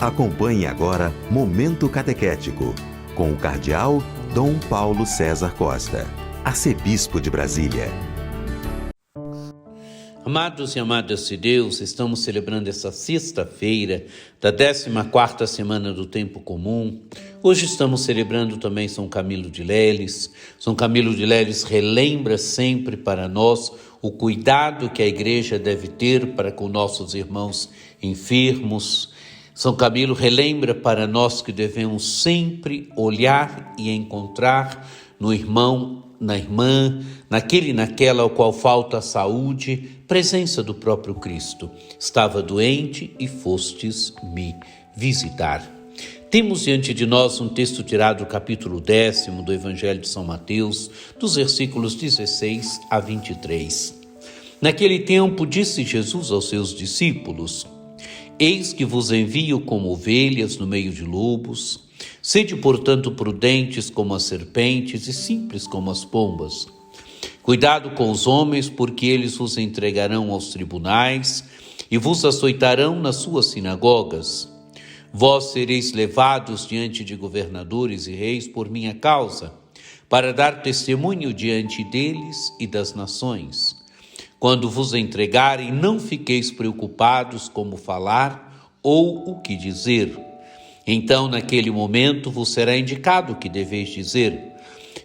Acompanhe agora Momento Catequético, com o Cardeal Dom Paulo César Costa, arcebispo de Brasília. Amados e amadas de Deus, estamos celebrando essa sexta-feira da 14ª semana do Tempo Comum. Hoje estamos celebrando também São Camilo de Leles. São Camilo de Leles relembra sempre para nós o cuidado que a Igreja deve ter para com nossos irmãos enfermos. São Camilo relembra para nós que devemos sempre olhar e encontrar no irmão, na irmã, naquele e naquela ao qual falta a saúde, presença do próprio Cristo. Estava doente e fostes me visitar. Temos diante de nós um texto tirado do capítulo 10 do Evangelho de São Mateus, dos versículos 16 a 23. Naquele tempo disse Jesus aos seus discípulos: Eis que vos envio como ovelhas no meio de lobos. Sede, portanto, prudentes como as serpentes e simples como as pombas. Cuidado com os homens, porque eles vos entregarão aos tribunais e vos açoitarão nas suas sinagogas. Vós sereis levados diante de governadores e reis por minha causa, para dar testemunho diante deles e das nações. Quando vos entregarem, não fiqueis preocupados como falar ou o que dizer. Então, naquele momento, vos será indicado o que deveis dizer.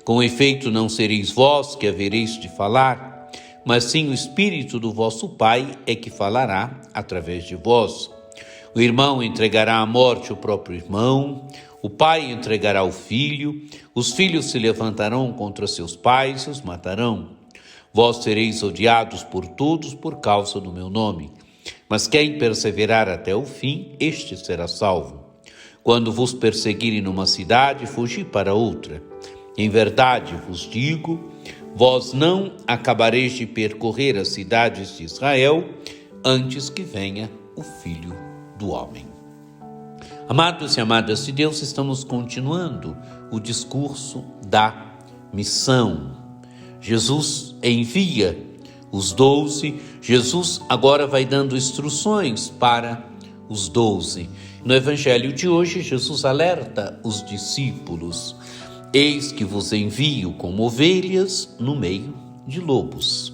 Com efeito, não sereis vós que havereis de falar, mas sim o Espírito do vosso Pai é que falará através de vós. O irmão entregará à morte o próprio irmão, o pai entregará o filho, os filhos se levantarão contra seus pais e os matarão. Vós sereis odiados por todos por causa do meu nome, mas quem perseverar até o fim, este será salvo. Quando vos perseguirem numa cidade, fugi para outra. Em verdade vos digo, vós não acabareis de percorrer as cidades de Israel antes que venha o Filho do Homem. Amados e amadas de Deus, estamos continuando o discurso da missão. Jesus envia os 12, Jesus agora vai dando instruções para os 12. No Evangelho de hoje, Jesus alerta os discípulos: Eis que vos envio como ovelhas no meio de lobos.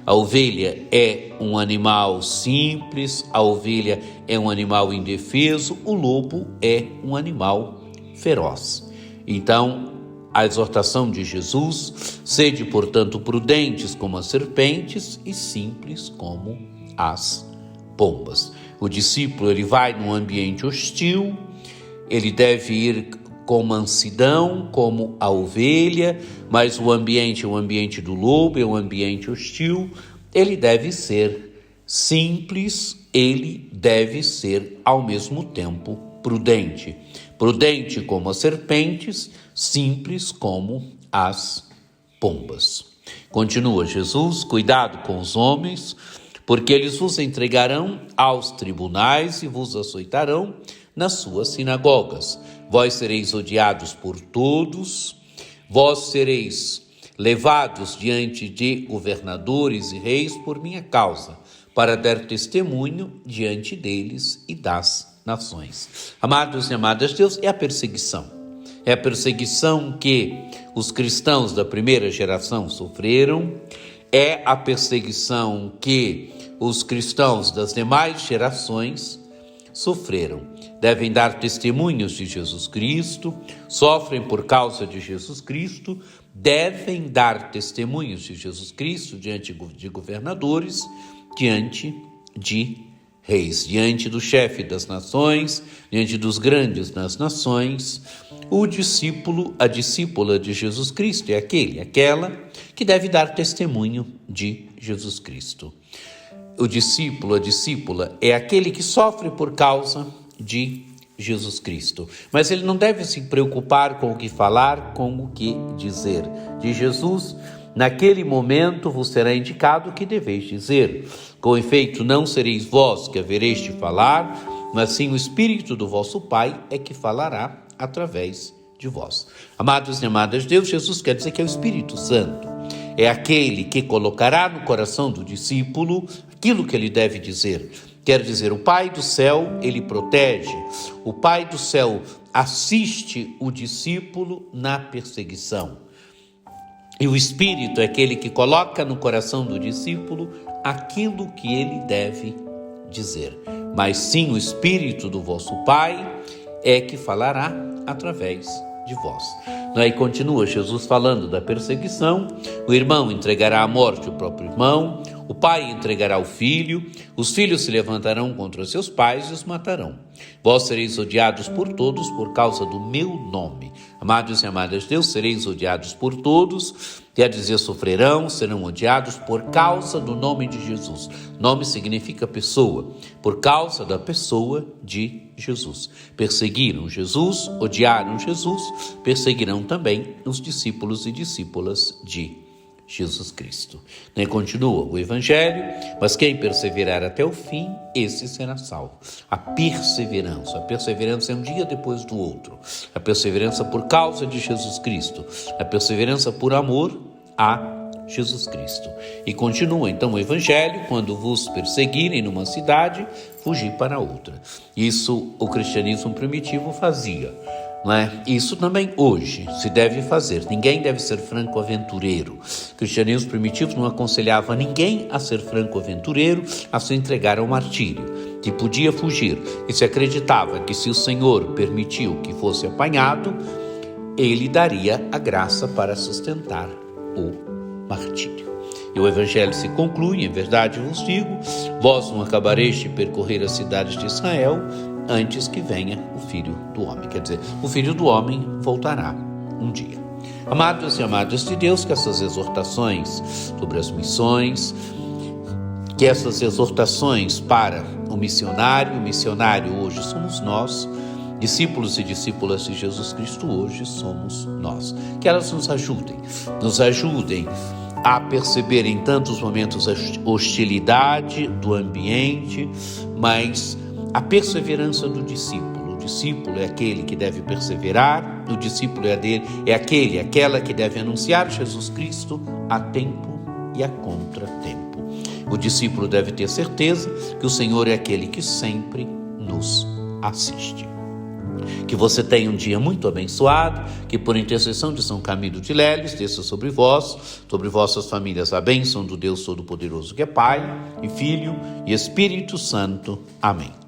A ovelha é um animal simples, a ovelha é um animal indefeso, o lobo é um animal feroz. Então, a exortação de Jesus: sede, portanto, prudentes como as serpentes e simples como as pombas. O discípulo, ele vai num ambiente hostil, ele deve ir com mansidão como a ovelha, mas o ambiente do lobo é um ambiente hostil. Ele deve ser simples, ele deve ser ao mesmo tempo prudente. Prudente como as serpentes, simples como as pombas. Continua Jesus: cuidado com os homens, porque eles vos entregarão aos tribunais e vos açoitarão nas suas sinagogas. Vós sereis odiados por todos, vós sereis levados diante de governadores e reis por minha causa, para dar testemunho diante deles e das nações. Amados e amadas de Deus, é a perseguição. É a perseguição que os cristãos da primeira geração sofreram, é a perseguição que os cristãos das demais gerações sofreram. Devem dar testemunhos de Jesus Cristo, sofrem por causa de Jesus Cristo, devem dar testemunhos de Jesus Cristo diante de governadores, diante de reis, diante do chefe das nações, diante dos grandes das nações. O discípulo, a discípula de Jesus Cristo é aquela que deve dar testemunho de Jesus Cristo. O discípulo, a discípula é aquele que sofre por causa de Jesus Cristo. Mas ele não deve se preocupar com o que falar, com o que dizer. De Jesus, naquele momento vos será indicado o que deveis dizer. Com efeito, não sereis vós que havereis de falar, mas sim o Espírito do vosso Pai é que falará através de vós. Amados e amadas de Deus, Jesus quer dizer que é o Espírito Santo. É aquele que colocará no coração do discípulo aquilo que ele deve dizer. Quer dizer, o Pai do céu, ele protege. O Pai do céu assiste o discípulo na perseguição. E o Espírito é aquele que coloca no coração do discípulo aquilo que ele deve dizer. Mas sim, o Espírito do vosso Pai é que falará através de vós. Aí continua Jesus falando da perseguição. O irmão entregará à morte o próprio irmão, o pai entregará o filho, os filhos se levantarão contra seus pais e os matarão. Vós sereis odiados por todos por causa do meu nome. Amados e amadas de Deus, sereis odiados por todos, quer dizer, sofrerão, serão odiados por causa do nome de Jesus. Nome significa pessoa, por causa da pessoa de Jesus. Perseguiram Jesus, odiaram Jesus, perseguirão também os discípulos e discípulas de Jesus Cristo. Continua o Evangelho, mas quem perseverar até o fim, esse será salvo. A perseverança é um dia depois do outro. A perseverança por causa de Jesus Cristo. A perseverança por amor a Jesus Cristo. E continua então o Evangelho: quando vos perseguirem numa cidade, fugi para outra. Isso o cristianismo primitivo fazia. Isso também hoje se deve fazer. Ninguém deve ser franco-aventureiro. O cristianismo primitivo não aconselhava ninguém a ser franco-aventureiro, a se entregar ao martírio, que podia fugir. E se acreditava que se o Senhor permitiu que fosse apanhado, ele daria a graça para sustentar o martírio. E o Evangelho se conclui: em verdade vos digo, vós não acabareis de percorrer as cidades de Israel antes que venha o Filho do Homem. Quer dizer, o Filho do Homem voltará um dia. Amados e amadas de Deus, que essas exortações sobre as missões, que essas exortações para o missionário hoje somos nós, discípulos e discípulas de Jesus Cristo hoje somos nós. Que elas nos ajudem a perceber em tantos momentos a hostilidade do ambiente, mas a perseverança do discípulo. O discípulo é aquele que deve perseverar, o discípulo é aquela que deve anunciar Jesus Cristo a tempo e a contratempo. O discípulo deve ter certeza que o Senhor é aquele que sempre nos assiste. Que você tenha um dia muito abençoado, que por intercessão de São Camilo de Leles desça sobre vós, sobre vossas famílias, a bênção do Deus Todo-Poderoso, que é Pai e Filho e Espírito Santo. Amém.